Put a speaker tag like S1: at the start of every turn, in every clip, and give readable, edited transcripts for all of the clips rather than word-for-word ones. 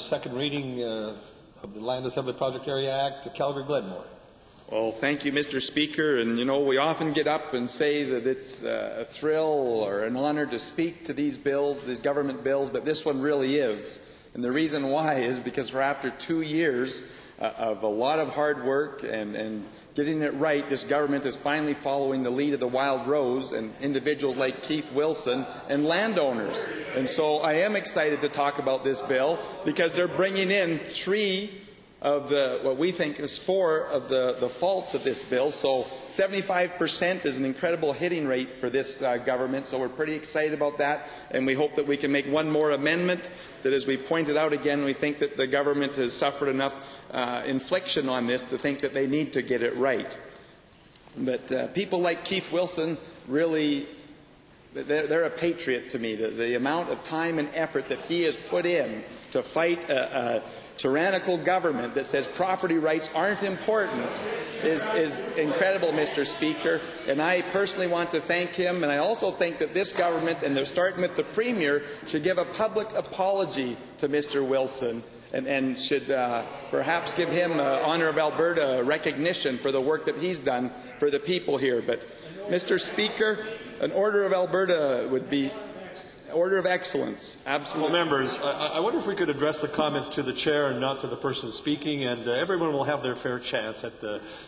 S1: second reading of the Land Assembly Project Area Act, Calgary Glenmore.
S2: Well, thank you, Mr. Speaker. And, you know, we often get up and say that it's a thrill or an honor to speak to these bills, these government bills, but this one really is. And the reason why is because for after 2 years of a lot of hard work and getting it right, this government is finally following the lead of the Wild Rose and individuals like Keith Wilson and landowners. And so I am excited to talk about this bill because they're bringing in what we think is four of the faults of this bill. So 75% is an incredible hitting rate for this government, so we're pretty excited about that, and we hope that we can make one more amendment that, as we pointed out again, we think that the government has suffered enough infliction on this to think that they need to get it right. But people like Keith Wilson really, they're a patriot to me. The amount of time and effort that he has put in to fight a tyrannical government that says property rights aren't important is incredible, Mr. Speaker. And I personally want to thank him. And I also think that this government, and they're starting with the Premier, should give a public apology to Mr. Wilson and should perhaps give him Honour of Alberta recognition for the work that he's done for the people here. But, Mr. Speaker, an Order of Alberta would be Order of Excellence, absolutely.
S1: Well, members, I wonder if we could address the comments to the chair and not to the person speaking, and everyone will have their fair chance at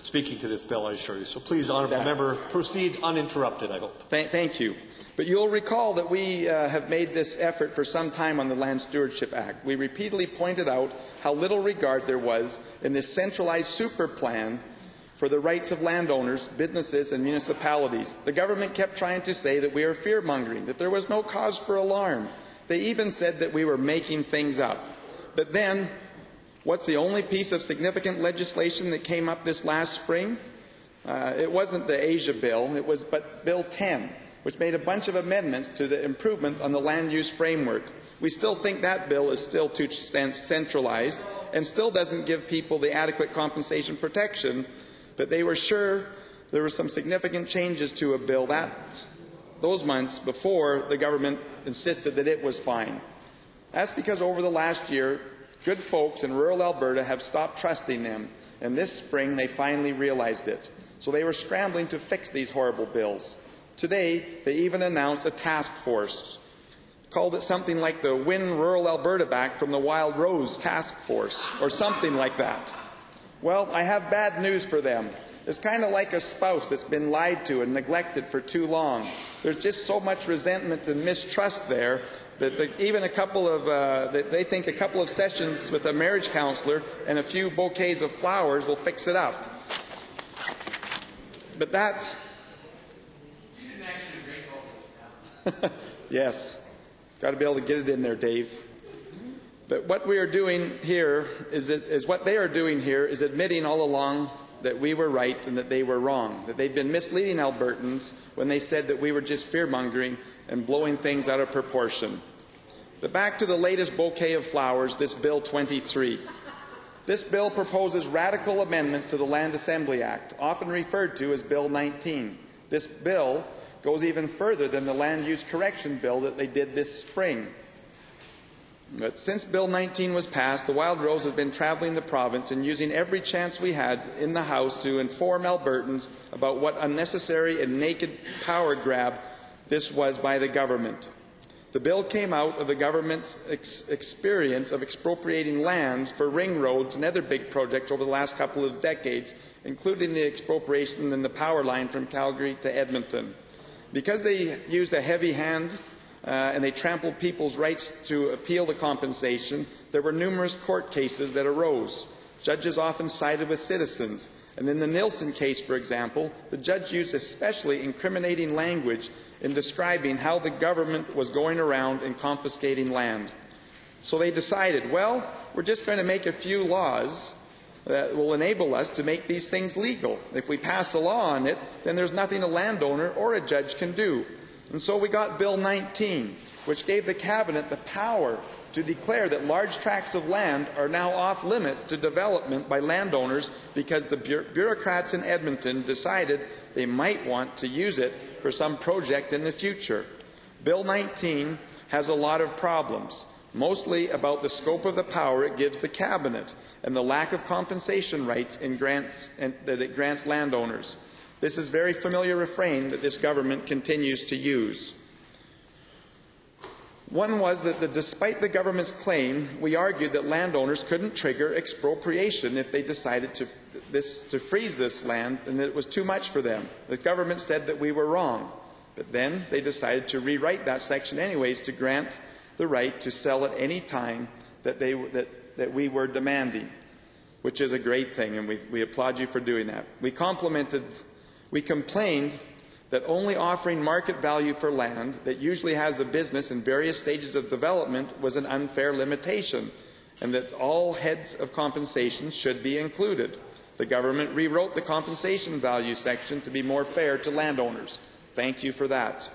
S1: speaking to this bill, I assure you. So please, honourable member, proceed uninterrupted, I hope.
S2: Thank you. But you'll recall that we have made this effort for some time on the Land Stewardship Act. We repeatedly pointed out how little regard there was in this centralized super plan for the rights of landowners, businesses, and municipalities. The government kept trying to say that we are fear-mongering, that there was no cause for alarm. They even said that we were making things up. But then, what's the only piece of significant legislation that came up this last spring? It wasn't the Asia bill, but Bill 10, which made a bunch of amendments to the improvement on the land use framework. We still think that bill is still too centralized and still doesn't give people the adequate compensation protection. But they were sure there were some significant changes to a bill those months before the government insisted that it was fine. That's because over the last year, good folks in rural Alberta have stopped trusting them, and this spring they finally realized it. So they were scrambling to fix these horrible bills. Today, they even announced a task force, called it something like the Win Rural Alberta Back from the Wild Rose Task Force, or something like that. Well, I have bad news for them. It's kind of like a spouse that's been lied to and neglected for too long. There's just so much resentment and mistrust there that they think a couple of sessions with a marriage counselor and a few bouquets of flowers will fix it up. But that...
S3: You didn't actually break all this down.
S2: Yes. Got to be able to get it in there, Dave. But what we are doing here is what they are doing here is admitting all along that we were right and that they were wrong, that they'd been misleading Albertans when they said that we were just fear-mongering and blowing things out of proportion. But back to the latest bouquet of flowers, this Bill 23. This bill proposes radical amendments to the Land Assembly Act, often referred to as Bill 19. This bill goes even further than the Land Use Correction Bill that they did this spring. But since Bill 19 was passed, the Wild Rose has been traveling the province and using every chance we had in the House to inform Albertans about what unnecessary and naked power grab this was by the government. The bill came out of the government's experience of expropriating land for ring roads and other big projects over the last couple of decades, including the expropriation and the power line from Calgary to Edmonton. Because they used a heavy hand and they trampled people's rights to appeal the compensation, there were numerous court cases that arose. Judges often sided with citizens. And in the Nilsen case, for example, the judge used especially incriminating language in describing how the government was going around and confiscating land. So they decided, well, we're just going to make a few laws that will enable us to make these things legal. If we pass a law on it, then there's nothing a landowner or a judge can do. And so we got Bill 19, which gave the Cabinet the power to declare that large tracts of land are now off limits to development by landowners because the bureaucrats in Edmonton decided they might want to use it for some project in the future. Bill 19 has a lot of problems. mostly about the scope of the power it gives the cabinet and the lack of compensation rights that it grants landowners. This is a very familiar refrain that this government continues to use. One was that despite the government's claim, we argued that landowners couldn't trigger expropriation if they decided to freeze this land and that it was too much for them. The government said that we were wrong, but then they decided to rewrite that section anyways to grant the right to sell at any time that we were demanding, which is a great thing, and we applaud you for doing that. We complained that only offering market value for land that usually has a business in various stages of development was an unfair limitation, and that all heads of compensation should be included. The government rewrote the compensation value section to be more fair to landowners. Thank you for that.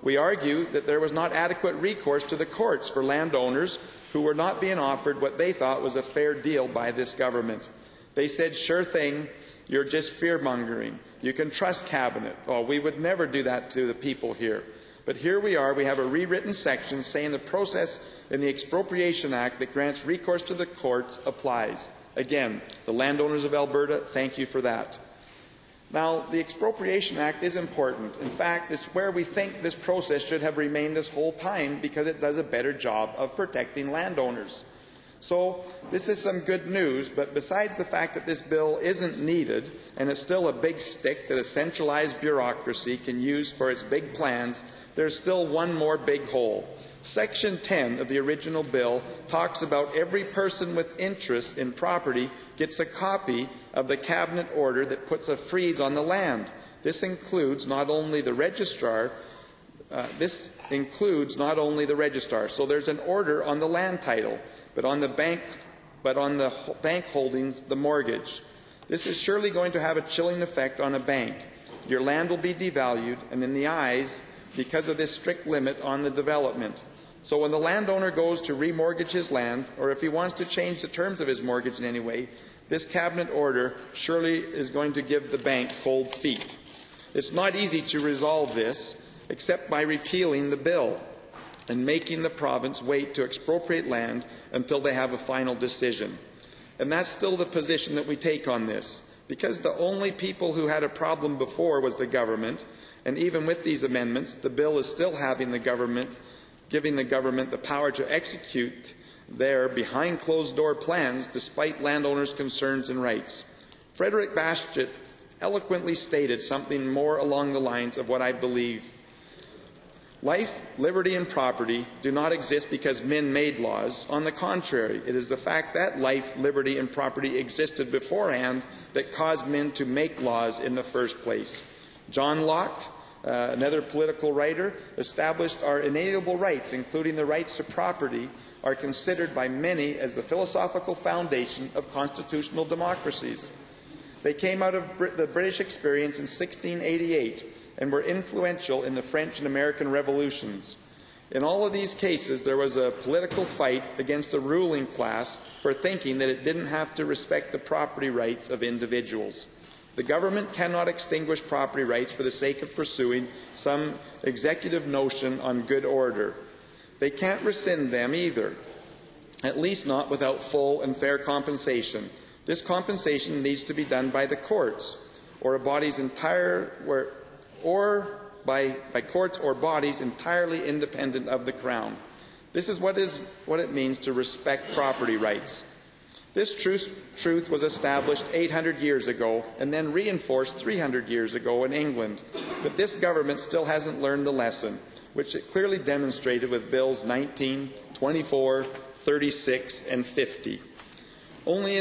S2: We argue that there was not adequate recourse to the courts for landowners who were not being offered what they thought was a fair deal by this government. They said, "Sure thing, you're just fear-mongering. You can trust cabinet." Oh, we would never do that to the people here. But here we are, we have a rewritten section saying the process in the Expropriation Act that grants recourse to the courts applies. Again, the landowners of Alberta, thank you for that. Now, the Expropriation Act is important. In fact, it's where we think this process should have remained this whole time because it does a better job of protecting landowners. So this is some good news, but besides the fact that this bill isn't needed and it's still a big stick that a centralized bureaucracy can use for its big plans, there's still one more big hole. Section 10 of the original bill talks about every person with interest in property gets a copy of the cabinet order that puts a freeze on the land. This includes not only the registrar, so there's an order on the land title, but on the bank holdings, the mortgage. This is surely going to have a chilling effect on a bank. Your land will be devalued, and in the eyes, because of this strict limit on the development. So when the landowner goes to remortgage his land, or if he wants to change the terms of his mortgage in any way, this cabinet order surely is going to give the bank cold feet. It's not easy to resolve this, except by repealing the bill and making the province wait to expropriate land until they have a final decision. And that's still the position that we take on this. Because the only people who had a problem before was the government, and even with these amendments, the bill is still giving the government the power to execute their behind closed door plans despite landowners' concerns and rights. Frederick Bastiat eloquently stated something more along the lines of what I believe. Life, liberty, and property do not exist because men made laws. On the contrary, it is the fact that life, liberty, and property existed beforehand that caused men to make laws in the first place. John Locke, another political writer, established our inalienable rights, including the rights to property, are considered by many as the philosophical foundation of constitutional democracies. They came out of the British experience in 1688 and were influential in the French and American revolutions. In all of these cases, there was a political fight against the ruling class for thinking that it didn't have to respect the property rights of individuals. The government cannot extinguish property rights for the sake of pursuing some executive notion on good order. They can't rescind them either, at least not without full and fair compensation. This compensation needs to be done by the courts, or by courts or bodies entirely independent of the Crown. This is what it means to respect property rights. This truth was established 800 years ago and then reinforced 300 years ago in England. But this government still hasn't learned the lesson, which it clearly demonstrated with Bills 19, 24, 36, and 50. Only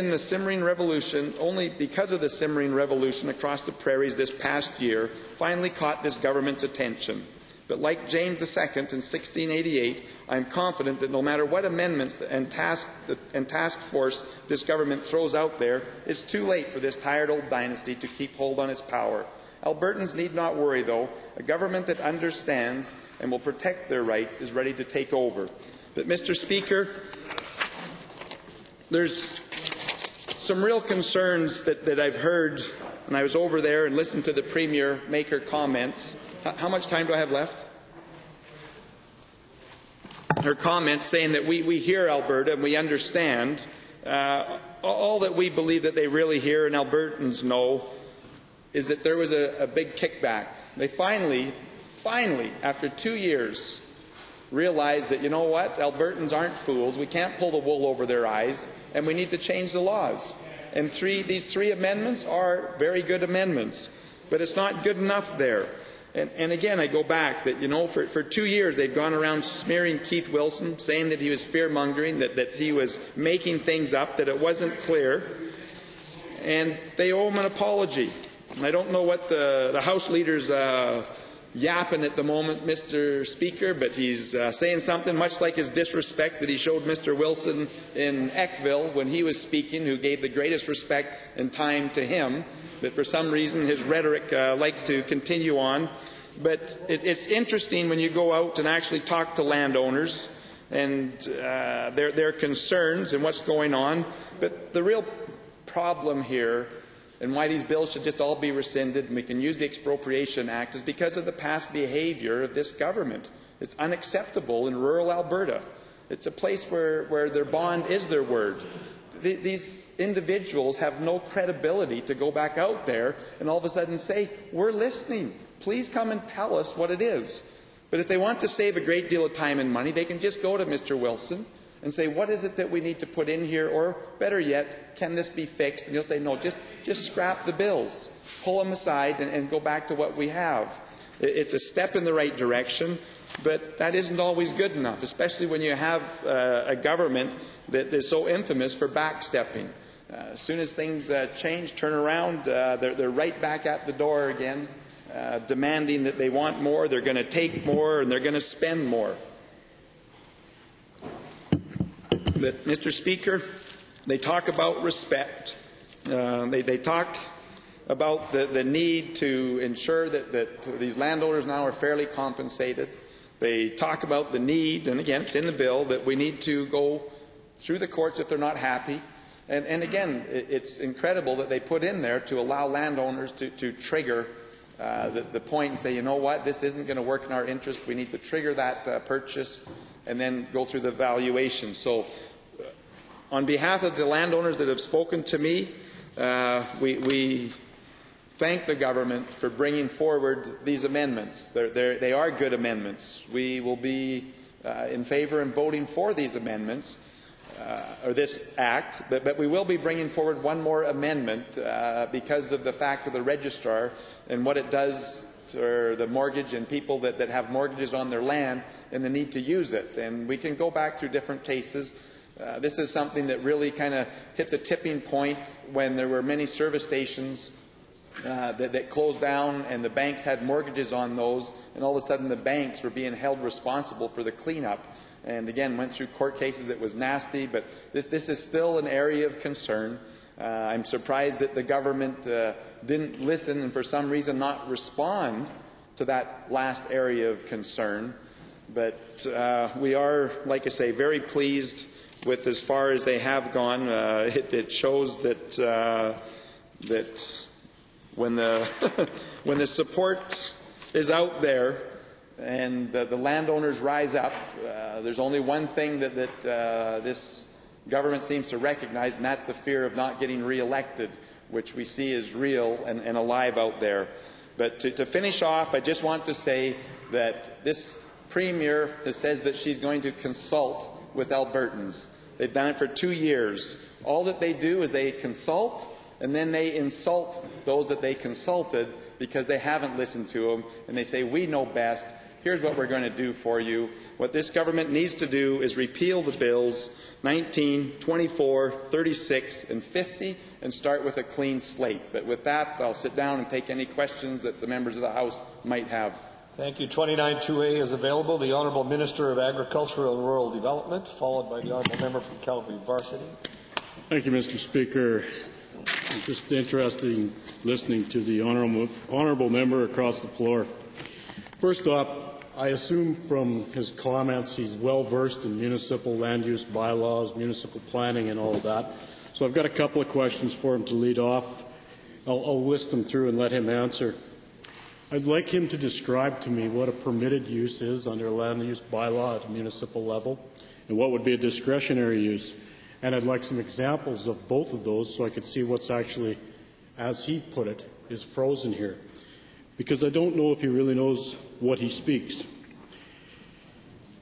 S2: because of the simmering revolution across the prairies this past year finally caught this government's attention. But like James II in 1688, I am confident that no matter what amendments and task force this government throws out there, it's too late for this tired old dynasty to keep hold on its power. Albertans need not worry, though. A government that understands and will protect their rights is ready to take over. But, Mr. Speaker, there's some real concerns that I've heard when I was over there and listened to the Premier make her comments. How much time do I have left? her comment saying that we hear Alberta and we understand. All that we believe that they really hear and Albertans know is that there was a big kickback. They finally, after 2 years, realized that, you know what, Albertans aren't fools. We can't pull the wool over their eyes, and we need to change the laws. And these three amendments are very good amendments, but it's not good enough there. And again, I go back that, you know, for 2 years they've gone around smearing Keith Wilson, saying that he was fear-mongering, that he was making things up, that it wasn't clear. And they owe him an apology. And I don't know what the House Leader's yapping at the moment, Mr. Speaker, but he's saying something much like his disrespect that he showed Mr. Wilson in Eckville when he was speaking, who gave the greatest respect and time to him. But for some reason his rhetoric likes to continue on. But it's interesting when you go out and actually talk to landowners and their concerns and what's going on. But the real problem here, and why these bills should just all be rescinded and we can use the Expropriation Act, is because of the past behavior of this government. It's unacceptable in rural Alberta. It's a place where their bond is their word. These individuals have no credibility to go back out there and all of a sudden say, we're listening. Please come and tell us what it is. But if they want to save a great deal of time and money, they can just go to Mr. Wilson and say, what is it that we need to put in here? Or better yet, can this be fixed? And he'll say, no, just scrap the bills. Pull them aside and go back to what we have. It's a step in the right direction, but that isn't always good enough, especially when you have a government that is so infamous for backstepping. As soon as things change, turn around, they're right back at the door again, demanding that they want more, they're going to take more, and they're going to spend more. But, Mr. Speaker, they talk about respect. They talk about the need to ensure that these landowners now are fairly compensated. They talk about the need, and again, it's in the bill, that we need to go through the courts if they're not happy. And again, it's incredible that they put in there to allow landowners to trigger the point and say, you know what, this isn't going to work in our interest. We need to trigger that purchase and then go through the valuation. So on behalf of the landowners that have spoken to me, we thank the government for bringing forward these amendments. They are good amendments. We will be in favor and voting for these amendments, or this act, but we will be bringing forward one more amendment because of the fact of the registrar and what it does to the mortgage and people that have mortgages on their land and the need to use it. And we can go back through different cases. This is something that really kind of hit the tipping point when there were many service stations that closed down and the banks had mortgages on those, and all of a sudden the banks were being held responsible for the cleanup. And again, went through court cases. It was nasty, but this is still an area of concern. I'm surprised that the government didn't listen and for some reason not respond to that last area of concern. But we are, like I say, very pleased with as far as they have gone. It shows that when the when the support is out there and the landowners rise up, there's only one thing that this government seems to recognize, and that's the fear of not getting re-elected, which we see is real and alive out there. But to finish off, I just want to say that this Premier says that she's going to consult with Albertans. They've done it for 2 years. All that they do is they consult, and then they insult those that they consulted because they haven't listened to them, and they say, we know best. Here's what we're going to do for you. What this government needs to do is repeal the bills 19, 24, 36, and 50 and start with a clean slate. But with that, I'll sit down and take any questions that the members of the House might have.
S1: Thank you. 29-2A is available. The Honourable Minister of Agriculture and Rural Development, followed by the Honourable Member from Calgary Varsity.
S4: Thank you, Mr. Speaker. It's just interesting listening to the honourable member across the floor. First off, I assume from his comments he's well versed in municipal land use bylaws, municipal planning and all of that. So I've got a couple of questions for him to lead off. I'll list them through and let him answer. I'd like him to describe to me what a permitted use is under a land use bylaw at a municipal level and what would be a discretionary use. And I'd like some examples of both of those so I could see what's actually, as he put it, is frozen here. Because I don't know if he really knows what he speaks.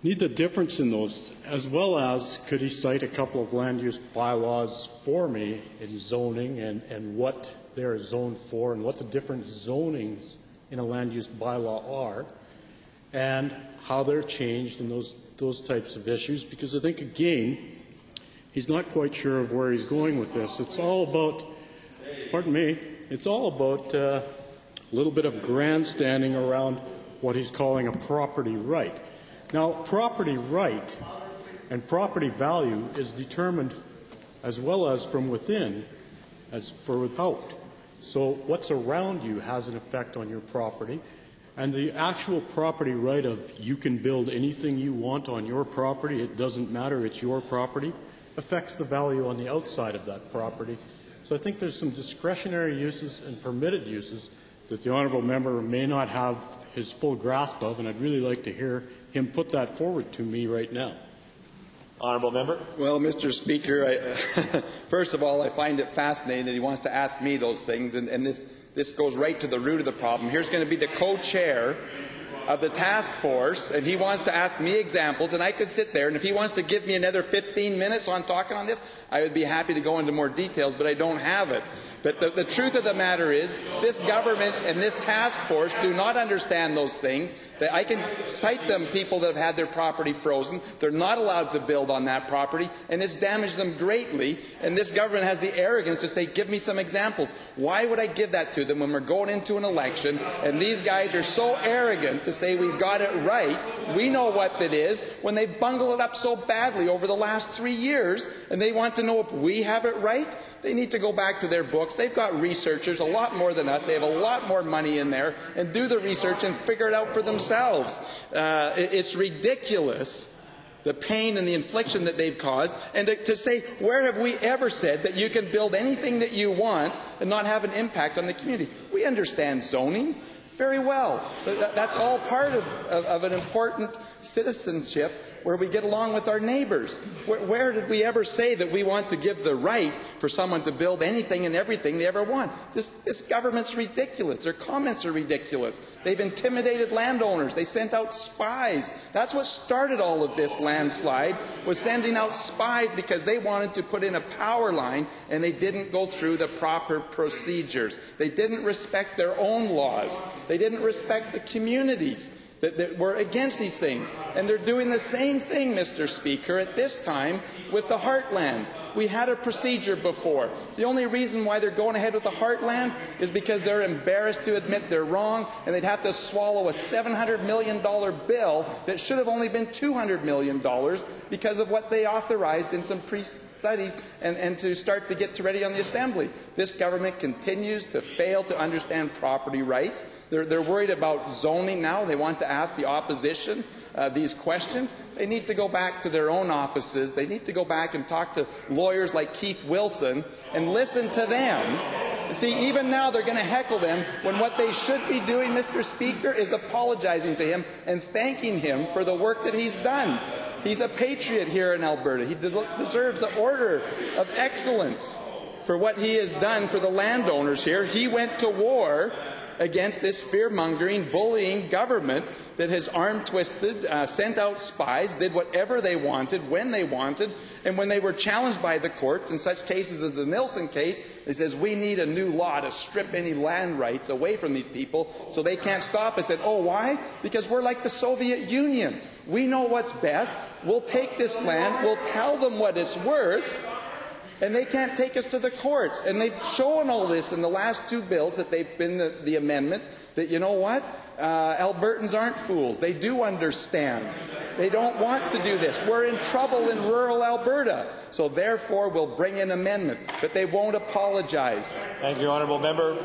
S4: Need the difference in those, as well as could he cite a couple of land use bylaws for me in zoning and what they're zoned for and what the different zonings in a land use bylaw are and how they're changed in those types of issues, because I think, again, he's not quite sure of where he's going with this. It's all about, pardon me, it's all about a little bit of grandstanding around what he's calling a property right. Now, property right and property value is determined as well as from within as for without. So what's around you has an effect on your property. And the actual property right of you can build anything you want on your property, it doesn't matter, it's your property, affects the value on the outside of that property. So I think there's some discretionary uses and permitted uses that the honourable member may not have his full grasp of, and I'd really like to hear him put that forward to me right now.
S1: Honourable member.
S2: Well, Mr. Speaker, first of all, I find it fascinating that he wants to ask me those things, and this goes right to the root of the problem. Here's going to be the co-chair of the task force, and he wants to ask me examples, and I could sit there, and if he wants to give me another 15 minutes on talking on this, I would be happy to go into more details, but I don't have it. But the truth of the matter is, this government and this task force do not understand those things. That I can cite them people that have had their property frozen. They're not allowed to build on that property, and it's damaged them greatly. And this government has the arrogance to say, give me some examples. Why would I give that to them when we're going into an election, and these guys are so arrogant to say we've got it right? We know what it is when they bungle it up so badly over the last 3 years, and they want to know if we have it right. They need to go back to their books. They've got researchers, a lot more than us. They have a lot more money in there, and do the research and figure it out for themselves. It's ridiculous, the pain and the infliction that they've caused. And to say, where have we ever said that you can build anything that you want and not have an impact on the community? We understand zoning very well. That's all part of an important citizenship where we get along with our neighbors. Where did we ever say that we want to give the right for someone to build anything and everything they ever want? This government's ridiculous. Their comments are ridiculous. They've intimidated landowners. They sent out spies. That's what started all of this landslide, was sending out spies because they wanted to put in a power line and they didn't go through the proper procedures. They didn't respect their own laws. They didn't respect the communities that were against these things. And they're doing the same thing, Mr. Speaker, at this time with the Heartland. We had a procedure before. The only reason why they're going ahead with the Heartland is because they're embarrassed to admit they're wrong, and they'd have to swallow a $700 million bill that should have only been $200 million because of what they authorized in some pre-studies and to start to get ready on the Assembly. This government continues to fail to understand property rights. They're worried about zoning now. They want to ask the opposition these questions. They need to go back to their own offices. They need to go back and talk to lawyers like Keith Wilson and listen to them. See, even now they're going to heckle them when what they should be doing, Mr. Speaker, is apologizing to him and thanking him for the work that he's done. He's a patriot here in Alberta. He deserves the Order of Excellence for what he has done for the landowners here. He went to war against this fear-mongering, bullying government that has arm-twisted, sent out spies, did whatever they wanted, when they wanted, and when they were challenged by the courts, in such cases as the Nilsen case, they says, we need a new law to strip any land rights away from these people so they can't stop us. And oh, why? Because we're like the Soviet Union. We know what's best. We'll take this land. We'll tell them what it's worth. And they can't take us to the courts. And they've shown all this in the last two bills that they've been the amendments that, you know what, Albertans aren't fools. They do understand. They don't want to do this. We're in trouble in rural Alberta. So therefore, we'll bring an amendment. But they won't apologize.
S1: Thank you, honourable member.